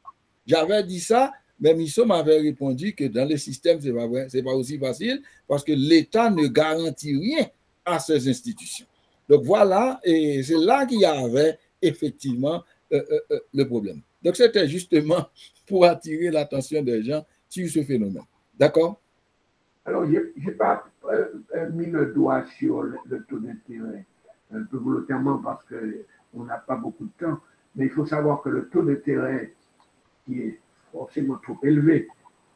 J'avais dit ça, mais Misso m'avait répondu que dans le système, ce n'est pas vrai, ce n'est pas aussi facile parce que l'État ne garantit rien à ces institutions. Donc voilà, et c'est là qu'il y avait effectivement le problème. Donc c'était justement pour attirer l'attention des gens sur ce phénomène. D'accord? Alors, je n'ai pas mis le doigt sur le taux d'intérêt, un peu volontairement parce qu'on n'a pas beaucoup de temps, mais il faut savoir que le taux d'intérêt qui est forcément trop élevé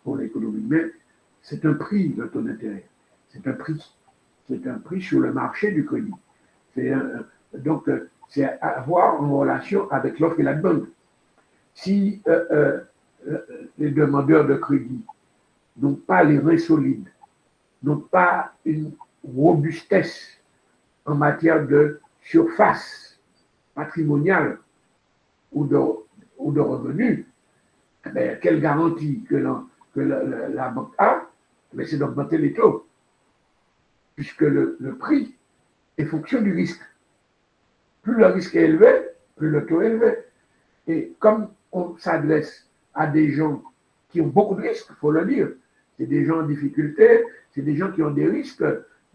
pour l'économie, mais c'est un prix, le taux d'intérêt. C'est un prix. C'est un prix sur le marché du crédit. Donc, c'est à voir en relation avec l'offre et la demande. Si les demandeurs de crédit n'ont pas les reins solides, n'ont pas une robustesse en matière de surface patrimoniale ou de revenus, ben, quelle garantie que la banque a? Ben, c'est d'augmenter les taux, puisque le prix est fonction du risque. Plus le risque est élevé, plus le taux est élevé. Et comme on s'adresse à des gens qui ont beaucoup de risques, il faut le dire, c'est des gens en difficulté, c'est des gens qui ont des risques,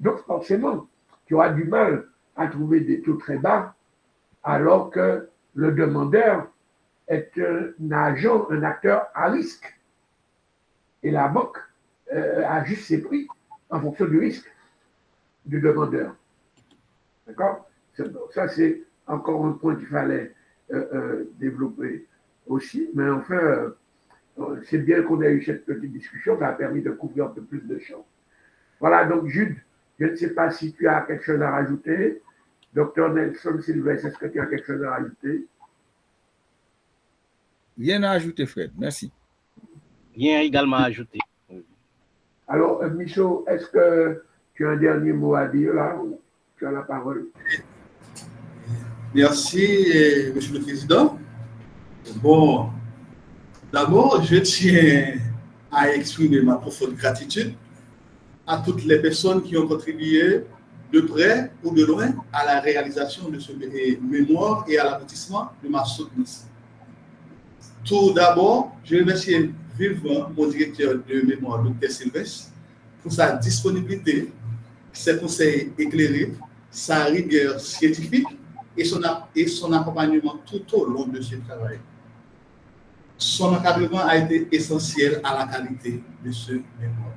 donc forcément, tu auras du mal à trouver des taux très bas, alors que le demandeur est un agent, un acteur à risque. Et la banque ajuste ses prix en fonction du risque du demandeur. D'accord? Ça, c'est encore un point qu'il fallait développer aussi, mais enfin, c'est bien qu'on ait eu cette petite discussion, ça a permis de couvrir un peu plus de champs. Voilà, donc Jude, je ne sais pas si tu as quelque chose à rajouter. Docteur Nelson Sylvestre, est-ce que tu as quelque chose à rajouter? Rien à ajouter, Fred. Merci. Rien également à ajouter. Alors, Michaud, est-ce que tu as un dernier mot à dire là? Tu as la parole. Merci, Monsieur le Président. Bon, d'abord, je tiens à exprimer ma profonde gratitude à toutes les personnes qui ont contribué de près ou de loin à la réalisation de ce mémoire et à l'aboutissement de ma soutenance. Tout d'abord, je remercie vivement mon directeur de mémoire, Dr. Sylvestre, pour sa disponibilité, ses conseils éclairés, sa rigueur scientifique et son accompagnement tout au long de ce travail. Son encadrement a été essentiel à la qualité de ce mémoire.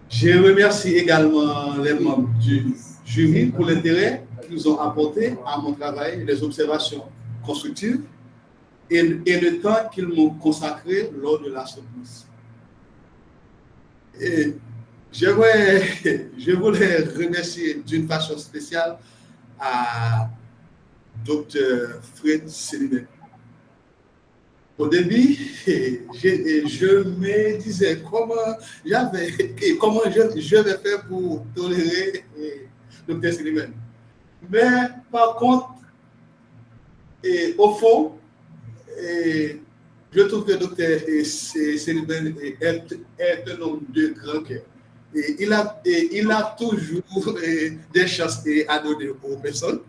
Je remercie également les membres du jury pour l'intérêt qu'ils ont apporté à mon travail, les observations constructives et le temps qu'ils m'ont consacré lors de la soutenance. Et je voulais remercier d'une façon spéciale à Dr. Fred Célinet. Au début, je me disais comment je vais faire pour tolérer Dr. Célinet. Mais par contre, au fond, je trouve que Dr. Célinet est un homme de grand cœur. Et il a toujours des chances à donner aux personnes.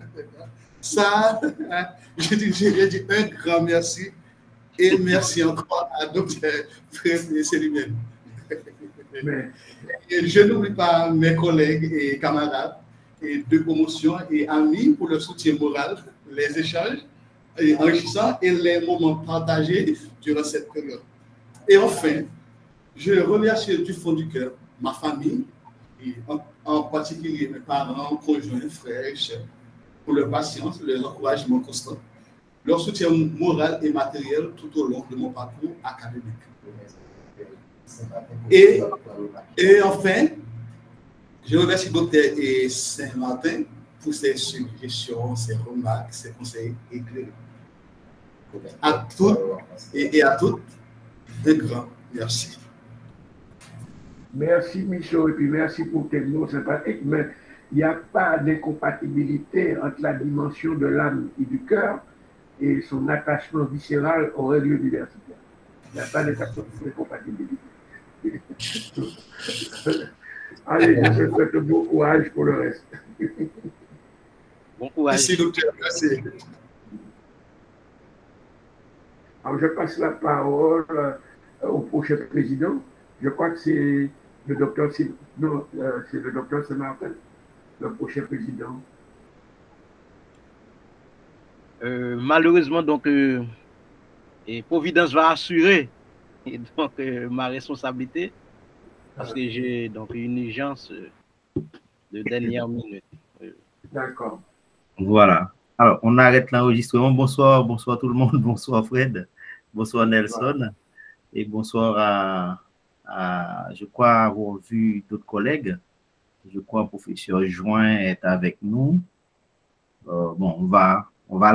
Ça, je dis un grand merci. Et merci encore à Dr. Fred Célinet. Je n'oublie pas mes collègues et camarades de promotion et amis pour le soutien moral, les échanges enrichissants et les moments partagés durant cette période. Et enfin, je remercie du fond du cœur ma famille, et en particulier mes parents, conjoints, frères, chefs, pour leur patience, leur encouragement constant, leur soutien moral et matériel tout au long de mon parcours académique. Et enfin, je remercie Dr. Saint-Martin pour ses suggestions, ses remarques, ses conseils éclairés. À toutes et à toutes, un grand merci. Merci Michaud, et puis merci pour tes mots sympathiques, mais il n'y a pas d'incompatibilité entre la dimension de l'âme et du cœur et son attachement viscéral au règles universitaires. Il n'y a pas d'incompatibilité. Allez, je te souhaite bon courage pour le reste. Bon courage. Merci, docteur. Merci. Alors, je passe la parole au prochain président. Je crois que c'est le docteur Saint-Martin, le prochain président. Malheureusement, donc, et Providence va assurer donc, ma responsabilité parce que j'ai donc une urgence de dernière minute. D'accord. Voilà. Alors, on arrête l'enregistrement. Bonsoir, bonsoir tout le monde. Bonsoir Fred. Bonsoir Nelson. Et bonsoir je crois avoir vu d'autres collègues. Je crois que le professeur Join est avec nous. Bon, on va